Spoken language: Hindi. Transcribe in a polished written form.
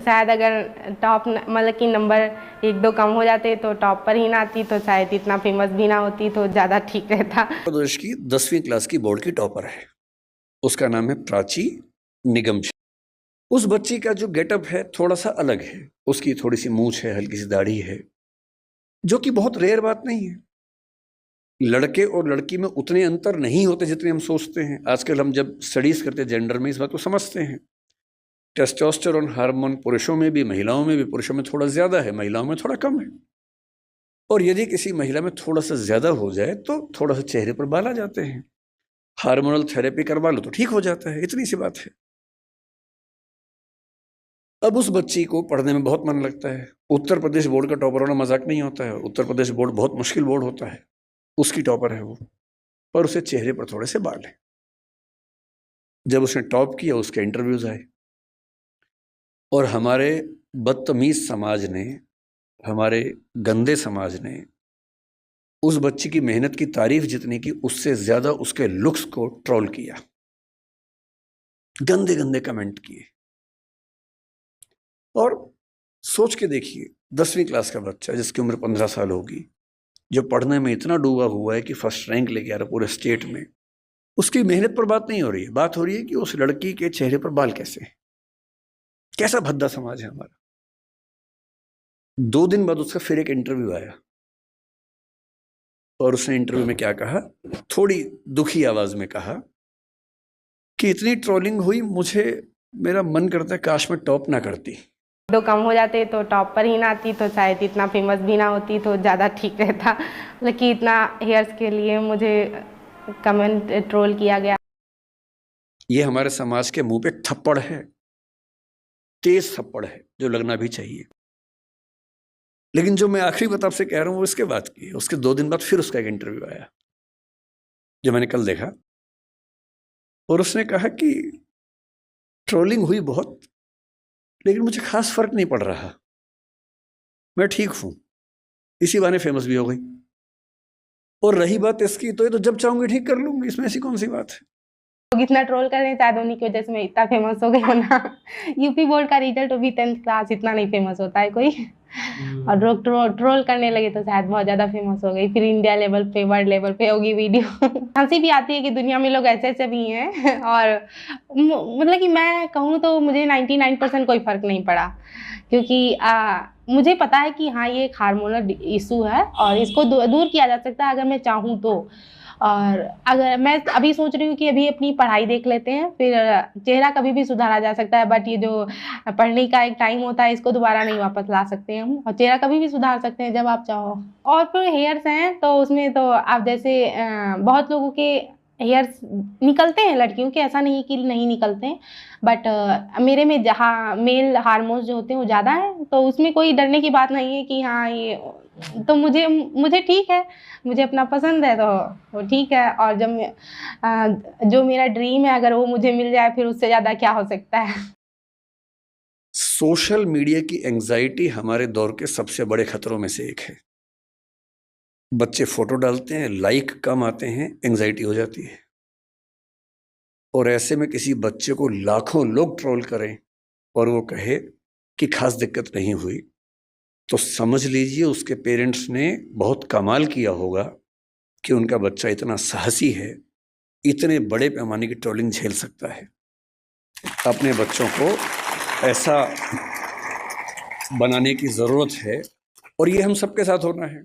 शायद अगर टॉप मतलब कि नंबर 1-2 कम हो जाते तो टॉप पर ही ना आती तो शायद इतना फेमस भी ना होती तो ज़्यादा ठीक रहता। प्रदेश की 10वीं क्लास की बोर्ड की टॉपर है। उसका नाम है प्राची निगम। उस बच्ची का जो गेटअप है थोड़ा सा अलग है। उसकी थोड़ी सी मूंछ है, हल्की सी दाढ़ी है, जो कि बहुत रेयर बात नहीं है। लड़के और लड़की में उतने अंतर नहीं होते जितने हम सोचते हैं। आजकल हम जब स्टडीज करते हैं जेंडर में, इस बात को समझते हैं। टेस्टोस्टेरोन हार्मोन पुरुषों में भी महिलाओं में भी, पुरुषों में थोड़ा ज्यादा है, महिलाओं में थोड़ा कम है। और यदि किसी महिला में थोड़ा सा ज्यादा हो जाए तो थोड़ा सा चेहरे पर बाल आ जाते हैं। हार्मोनल थेरेपी करवा लो तो ठीक हो जाता है, इतनी सी बात है। अब उस बच्ची को पढ़ने में बहुत मन लगता है। उत्तर प्रदेश बोर्ड का टॉपर होना मजाक नहीं होता है। उत्तर प्रदेश बोर्ड बहुत मुश्किल बोर्ड होता है। उसकी टॉपर है वो, पर उसे चेहरे पर थोड़े से बाल हैं। जब उसने टॉप किया उसके इंटरव्यूज आए, और हमारे बदतमीज समाज ने, हमारे गंदे समाज ने उस बच्ची की मेहनत की तारीफ जितनी की, उससे ज्यादा उसके लुक्स को ट्रोल किया, गंदे गंदे कमेंट किए। और सोच के देखिए, 10वीं क्लास का बच्चा जिसकी उम्र 15 साल होगी, जो पढ़ने में इतना डूबा हुआ है कि फर्स्ट रैंक लेके आ रहा पूरे स्टेट में, उसकी मेहनत पर बात नहीं हो रही है। बात हो रही है कि उस लड़की के चेहरे पर बाल कैसे हैं। कैसा भद्दा समाज है हमारा। 2 दिन बाद उसका फिर एक इंटरव्यू आया, और उसने इंटरव्यू में क्या कहा, थोड़ी दुखी आवाज में कहा कि इतनी ट्रोलिंग हुई, मुझे मेरा मन करता है काश मैं टॉप ना करती। 2 कम हो जाते तो टॉप पर ही ना आती तो शायद इतना फेमस भी ना होती तो ज़्यादा ठीक रहता। मतलब कि इतना हेयर्स के लिए मुझे कमेंट ट्रोल किया गया। ये हमारे समाज के मुंह पे थप्पड़ है, तेज थप्पड़ है, जो लगना भी चाहिए। लेकिन जो मैं आखिरी बात आपसे कह रहा हूं वो इसके बाद की है। उसके 2 दिन बाद फिर उसका एक इंटरव्यू आया, जो मैंने कल देखा, और उसने कहा कि ट्रोलिंग हुई बहुत, लेकिन मुझे खास फर्क नहीं पड़ रहा, मैं ठीक हूं। इसी बहाने फेमस भी हो गई। और रही बात इसकी, तो ये तो जब चाहूंगी ठीक कर लूंगी, इसमें ऐसी कौन सी बात है। लोग इतना ट्रोल कर रहे हैं, शायद उन्हीं की वजह से मैं इतना फेमस हो गई हूँ ना। यूपी बोर्ड का रिजल्ट भी 10th क्लास इतना नहीं फेमस होता है कोई। और लोग ट्रोल करने लगे तो शायद बहुत ज़्यादा फेमस हो गई। फिर इंडिया लेवल पे, वर्ल्ड लेवल पे होगी वीडियो। हंसी भी आती है कि दुनिया में लोग ऐसे ऐसे भी हैं। और मतलब कि मैं कहूँ तो मुझे 99% कोई फ़र्क नहीं पड़ा, क्योंकि मुझे पता है कि हाँ, ये एक हार्मोनल इशू है और इसको दूर किया जा सकता है अगर मैं चाहूँ तो। और अगर मैं अभी सोच रही हूँ कि अभी अपनी पढ़ाई देख लेते हैं, फिर चेहरा कभी भी सुधारा जा सकता है। बट ये जो पढ़ने का एक टाइम होता है, इसको दोबारा नहीं वापस ला सकते हम, और चेहरा कभी भी सुधार सकते हैं जब आप चाहो। और फिर हेयर्स हैं तो उसमें तो आप जैसे बहुत लोगों के हेयर्स निकलते हैं, लड़कियों के, ऐसा नहीं कि नहीं निकलते हैं। बट मेरे में जहाँ मेल हार्मोन्स जो होते हैं वो ज़्यादा हैं, तो उसमें कोई डरने की बात नहीं है कि हाँ ये, तो मुझे ठीक है, मुझे अपना पसंद है तो वो ठीक है। और जब जो मेरा ड्रीम है अगर वो मुझे मिल जाए, फिर उससे ज़्यादा क्या हो सकता है। सोशल मीडिया की एंजाइटी हमारे दौर के सबसे बड़े खतरों में से एक है। बच्चे फोटो डालते हैं, लाइक कम आते हैं, एंजाइटी हो जाती है। और ऐसे में किसी बच्चे को लाखों लोग ट्रोल करें और वो कहे कि खास दिक्कत नहीं हुई, तो समझ लीजिए उसके पेरेंट्स ने बहुत कमाल किया होगा कि उनका बच्चा इतना साहसी है, इतने बड़े पैमाने की ट्रोलिंग झेल सकता है। अपने बच्चों को ऐसा बनाने की जरूरत है, और ये हम सबके साथ होना है।